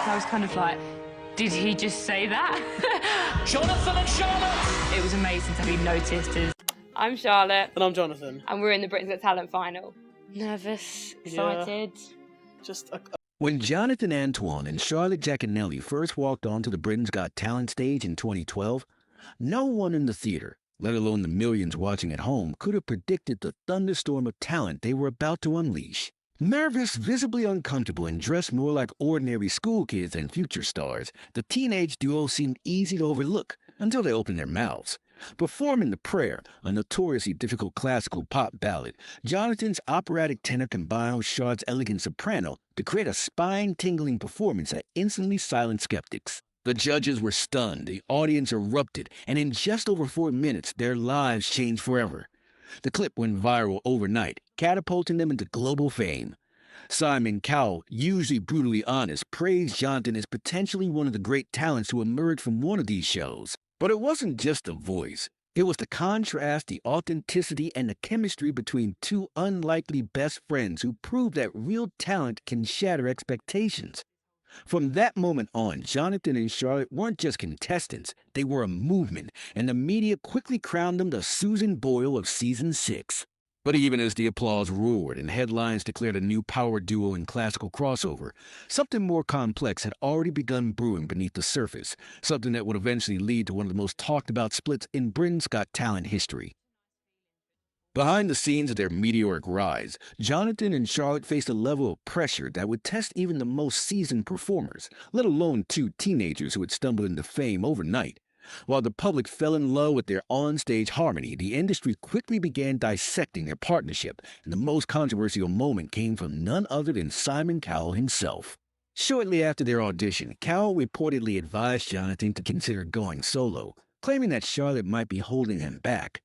I was kind of like, did he just say that? Jonathan and Charlotte! It was amazing to be noticed as... I'm Charlotte. And I'm Jonathan. And we're in the Britain's Got Talent final. Nervous, excited. When Jonathan Antoine and Charlotte Jaconelli first walked onto the Britain's Got Talent stage in 2012, no one in the theater, let alone the millions watching at home, could have predicted the thunderstorm of talent they were about to unleash. Nervous, visibly uncomfortable, and dressed more like ordinary school kids than future stars, the teenage duo seemed easy to overlook until they opened their mouths. Performing The Prayer, a notoriously difficult classical pop ballad, Jonathan's operatic tenor combined with Charlotte's elegant soprano to create a spine-tingling performance that instantly silenced skeptics. The judges were stunned, the audience erupted, and in just over 4 minutes, their lives changed forever. The clip went viral overnight, catapulting them into global fame. Simon Cowell, usually brutally honest, praised Jonathan as potentially one of the great talents to emerge from one of these shows. But it wasn't just the voice. It was the contrast, the authenticity, and the chemistry between two unlikely best friends who proved that real talent can shatter expectations. From that moment on, Jonathan and Charlotte weren't just contestants, they were a movement, and the media quickly crowned them the Susan Boyle of Season 6. But even as the applause roared and headlines declared a new power duo in classical crossover, something more complex had already begun brewing beneath the surface, something that would eventually lead to one of the most talked-about splits in Britain's Got Talent history. Behind the scenes of their meteoric rise, Jonathan and Charlotte faced a level of pressure that would test even the most seasoned performers, let alone two teenagers who had stumbled into fame overnight. While the public fell in love with their on-stage harmony, the industry quickly began dissecting their partnership, and the most controversial moment came from none other than Simon Cowell himself. Shortly after their audition, Cowell reportedly advised Jonathan to consider going solo, claiming that Charlotte might be holding him back.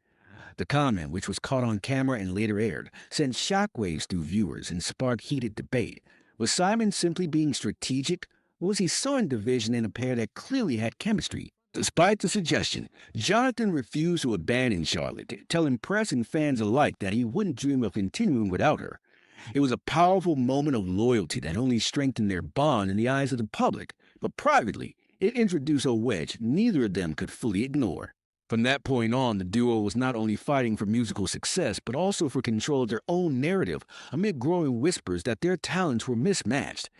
The comment, which was caught on camera and later aired, sent shockwaves through viewers and sparked heated debate. Was Simon simply being strategic, or was he sowing division in a pair that clearly had chemistry? Despite the suggestion, Jonathan refused to abandon Charlotte, telling press and fans alike that he wouldn't dream of continuing without her. It was a powerful moment of loyalty that only strengthened their bond in the eyes of the public, but privately, it introduced a wedge neither of them could fully ignore. From that point on, the duo was not only fighting for musical success, but also for control of their own narrative, amid growing whispers that their talents were mismatched.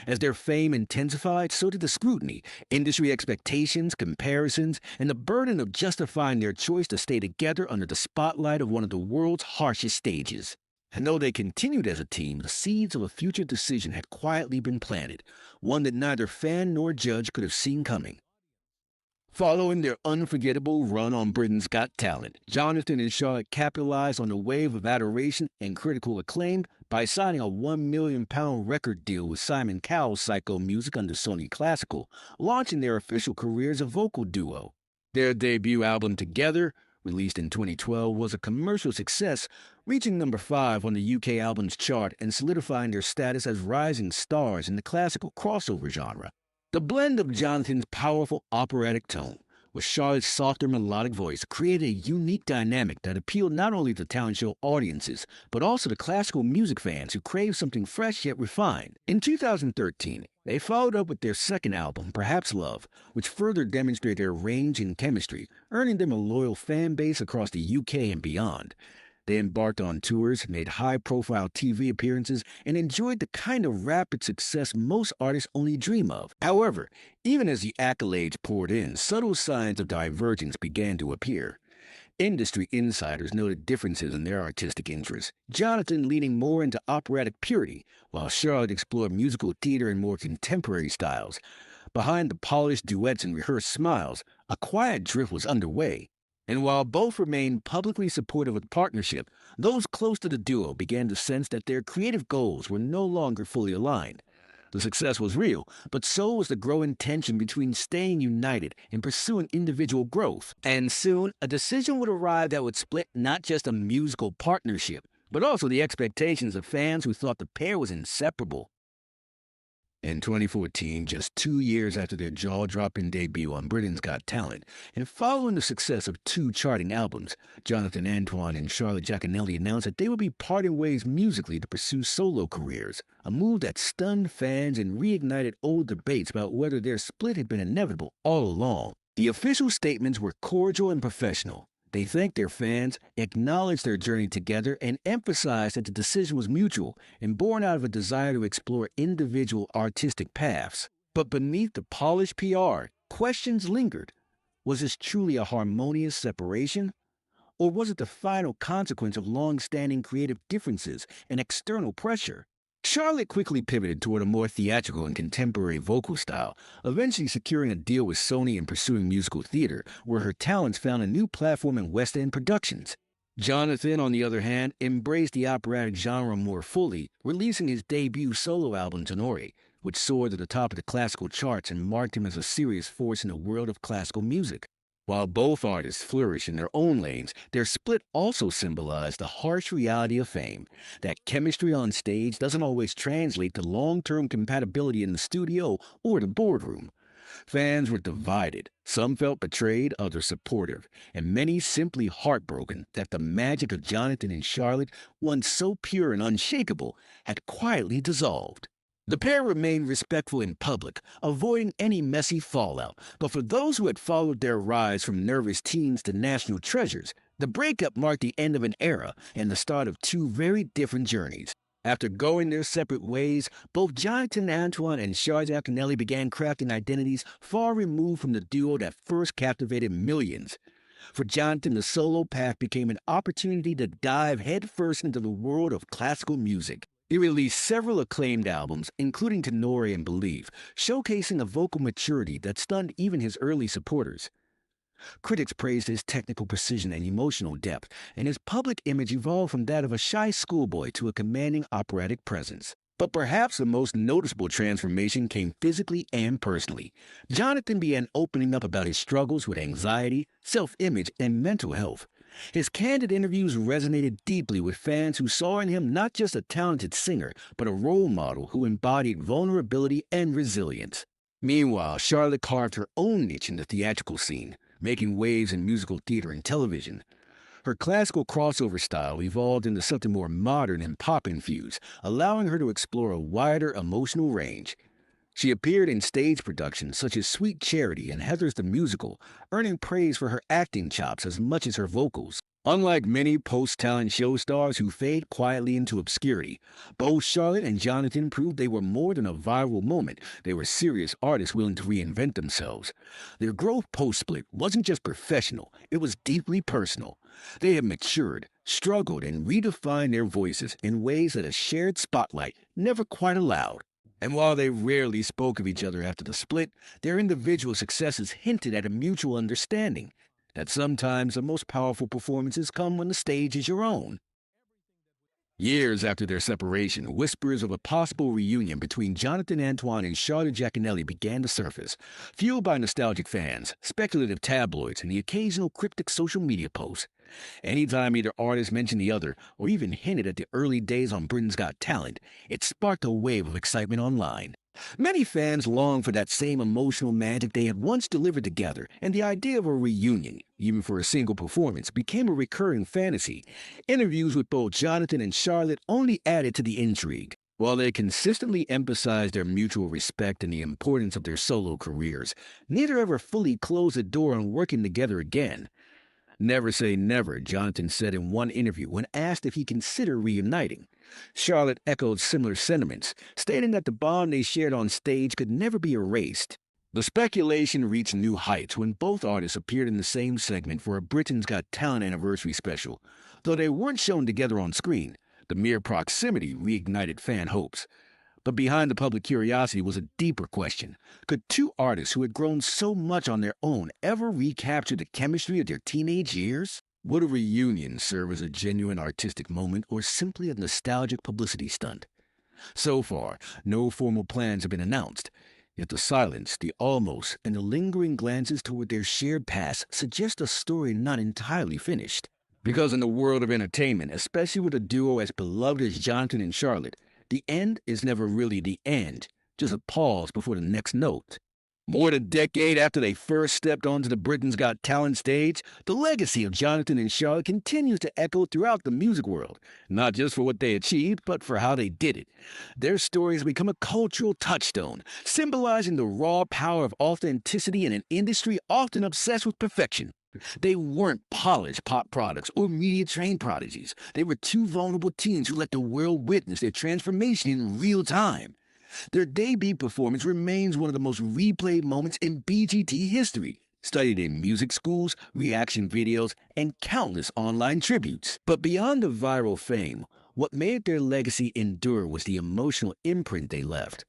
As their fame intensified, so did the scrutiny, industry expectations, comparisons, and the burden of justifying their choice to stay together under the spotlight of one of the world's harshest stages. And though they continued as a team, the seeds of a future decision had quietly been planted, one that neither fan nor judge could have seen coming. Following their unforgettable run on Britain's Got Talent, Jonathan and Charlotte capitalized on the wave of adoration and critical acclaim by signing a £1 million record deal with Simon Cowell's Psycho Music under Sony Classical, launching their official career as a vocal duo. Their debut album Together, released in 2012, was a commercial success, reaching number 5 on the UK albums chart and solidifying their status as rising stars in the classical crossover genre. The blend of Jonathan's powerful operatic tone with Charlotte's softer melodic voice created a unique dynamic that appealed not only to talent show audiences, but also to classical music fans who craved something fresh yet refined. In 2013, they followed up with their second album, Perhaps Love, which further demonstrated their range and chemistry, earning them a loyal fan base across the UK and beyond. They embarked on tours, made high-profile TV appearances, and enjoyed the kind of rapid success most artists only dream of. However, even as the accolades poured in, subtle signs of divergence began to appear. Industry insiders noted differences in their artistic interests, Jonathan leaning more into operatic purity, while Charlotte explored musical theater and more contemporary styles. Behind the polished duets and rehearsed smiles, a quiet drift was underway. And while both remained publicly supportive of the partnership, those close to the duo began to sense that their creative goals were no longer fully aligned. The success was real, but so was the growing tension between staying united and pursuing individual growth. And soon, a decision would arrive that would split not just a musical partnership, but also the expectations of fans who thought the pair was inseparable. In 2014, just 2 years after their jaw-dropping debut on Britain's Got Talent, and following the success of two charting albums, Jonathan Antoine and Charlotte Jaconelli announced that they would be parting ways musically to pursue solo careers, a move that stunned fans and reignited old debates about whether their split had been inevitable all along. The official statements were cordial and professional. They thanked their fans, acknowledged their journey together, and emphasized that the decision was mutual and born out of a desire to explore individual artistic paths. But beneath the polished PR, questions lingered. Was this truly a harmonious separation? Or was it the final consequence of long-standing creative differences and external pressure? Charlotte quickly pivoted toward a more theatrical and contemporary vocal style, eventually securing a deal with Sony and pursuing musical theater, where her talents found a new platform in West End productions. Jonathan, on the other hand, embraced the operatic genre more fully, releasing his debut solo album, Tenor, which soared to the top of the classical charts and marked him as a serious force in the world of classical music. While both artists flourish in their own lanes, their split also symbolized the harsh reality of fame, that chemistry on stage doesn't always translate to long-term compatibility in the studio or the boardroom. Fans were divided. Some felt betrayed, others supportive, and many simply heartbroken that the magic of Jonathan and Charlotte, once so pure and unshakable, had quietly dissolved. The pair remained respectful in public, avoiding any messy fallout, but for those who had followed their rise from nervous teens to national treasures, the breakup marked the end of an era and the start of two very different journeys. After going their separate ways, both Jonathan Antoine and Charlotte Jaconelli began crafting identities far removed from the duo that first captivated millions. For Jonathan, the solo path became an opportunity to dive headfirst into the world of classical music. He released several acclaimed albums, including Tenor and Believe, showcasing a vocal maturity that stunned even his early supporters. Critics praised his technical precision and emotional depth, and his public image evolved from that of a shy schoolboy to a commanding operatic presence. But perhaps the most noticeable transformation came physically and personally. Jonathan began opening up about his struggles with anxiety, self-image, and mental health. His candid interviews resonated deeply with fans who saw in him not just a talented singer, but a role model who embodied vulnerability and resilience. Meanwhile, Charlotte carved her own niche in the theatrical scene, making waves in musical theater and television. Her classical crossover style evolved into something more modern and pop-infused, allowing her to explore a wider emotional range. She appeared in stage productions such as Sweet Charity and Heather's the Musical, earning praise for her acting chops as much as her vocals. Unlike many post-talent show stars who fade quietly into obscurity, both Charlotte and Jonathan proved they were more than a viral moment. They were serious artists willing to reinvent themselves. Their growth post-split wasn't just professional, it was deeply personal. They had matured, struggled, and redefined their voices in ways that a shared spotlight never quite allowed. And while they rarely spoke of each other after the split, their individual successes hinted at a mutual understanding that sometimes the most powerful performances come when the stage is your own. Years after their separation, whispers of a possible reunion between Jonathan Antoine and Charlotte Jaconelli began to surface, fueled by nostalgic fans, speculative tabloids, and the occasional cryptic social media posts. Anytime either artist mentioned the other, or even hinted at the early days on Britain's Got Talent, it sparked a wave of excitement online. Many fans longed for that same emotional magic they had once delivered together, and the idea of a reunion, even for a single performance, became a recurring fantasy. Interviews with both Jonathan and Charlotte only added to the intrigue. While they consistently emphasized their mutual respect and the importance of their solo careers, neither ever fully closed the door on working together again. "Never say never," Jonathan said in one interview when asked if he considered reuniting. Charlotte echoed similar sentiments, stating that the bond they shared on stage could never be erased. The speculation reached new heights when both artists appeared in the same segment for a Britain's Got Talent anniversary special. Though they weren't shown together on screen, the mere proximity reignited fan hopes. But behind the public curiosity was a deeper question. Could two artists who had grown so much on their own ever recapture the chemistry of their teenage years? Would a reunion serve as a genuine artistic moment or simply a nostalgic publicity stunt? So far, no formal plans have been announced. Yet the silence, the almost, and the lingering glances toward their shared past suggest a story not entirely finished. Because in the world of entertainment, especially with a duo as beloved as Jonathan and Charlotte, the end is never really the end, just a pause before the next note. More than a decade after they first stepped onto the Britain's Got Talent stage, the legacy of Jonathan and Charlotte continues to echo throughout the music world, not just for what they achieved, but for how they did it. Their stories become a cultural touchstone, symbolizing the raw power of authenticity in an industry often obsessed with perfection. They weren't polished pop products or media-trained prodigies. They were two vulnerable teens who let the world witness their transformation in real time. Their debut performance remains one of the most replayed moments in BGT history, studied in music schools, reaction videos, and countless online tributes. But beyond the viral fame, what made their legacy endure was the emotional imprint they left.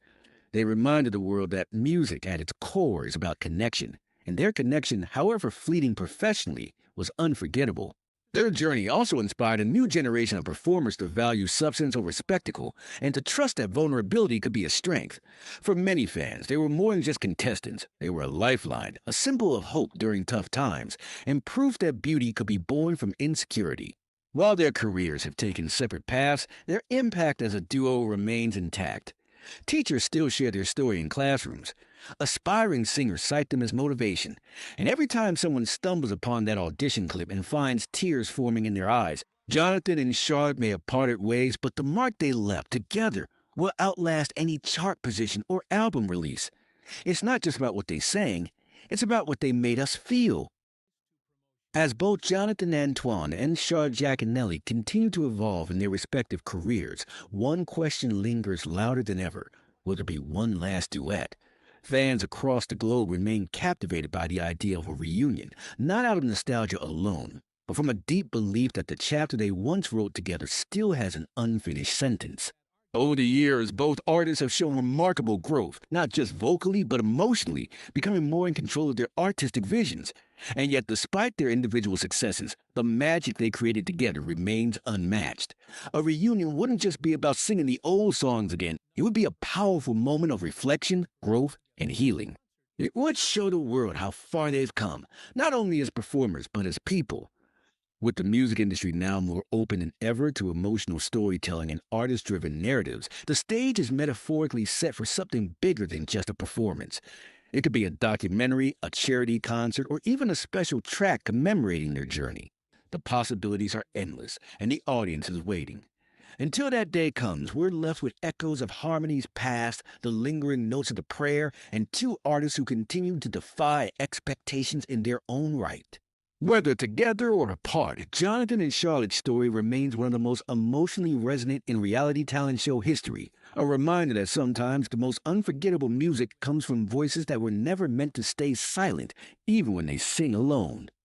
They reminded the world that music at its core is about connection, and their connection, however fleeting professionally, was unforgettable. Their journey also inspired a new generation of performers to value substance over spectacle and to trust that vulnerability could be a strength. For many fans, they were more than just contestants. They were a lifeline, a symbol of hope during tough times, and proof that beauty could be born from insecurity. While their careers have taken separate paths, their impact as a duo remains intact. Teachers still share their story in classrooms. Aspiring singers cite them as motivation, and every time someone stumbles upon that audition clip and finds tears forming in their eyes, Jonathan and Charlotte may have parted ways, but the mark they left together will outlast any chart position or album release. It's not just about what they sang, it's about what they made us feel. As both Jonathan Antoine and Charlotte Jaconelli continue to evolve in their respective careers, one question lingers louder than ever. Will there be one last duet? Fans across the globe remain captivated by the idea of a reunion, not out of nostalgia alone, but from a deep belief that the chapter they once wrote together still has an unfinished sentence. Over the years, both artists have shown remarkable growth, not just vocally, but emotionally, becoming more in control of their artistic visions. And yet, despite their individual successes, the magic they created together remains unmatched. A reunion wouldn't just be about singing the old songs again. It would be a powerful moment of reflection, growth, and healing. It would show the world how far they've come, not only as performers, but as people. With the music industry now more open than ever to emotional storytelling and artist-driven narratives, the stage is metaphorically set for something bigger than just a performance. It could be a documentary, a charity concert, or even a special track commemorating their journey. The possibilities are endless, and the audience is waiting. Until that day comes, we're left with echoes of harmonies past, the lingering notes of the prayer, and two artists who continue to defy expectations in their own right. Whether together or apart, Jonathan and Charlotte's story remains one of the most emotionally resonant in reality talent show history, a reminder that sometimes the most unforgettable music comes from voices that were never meant to stay silent, even when they sing alone.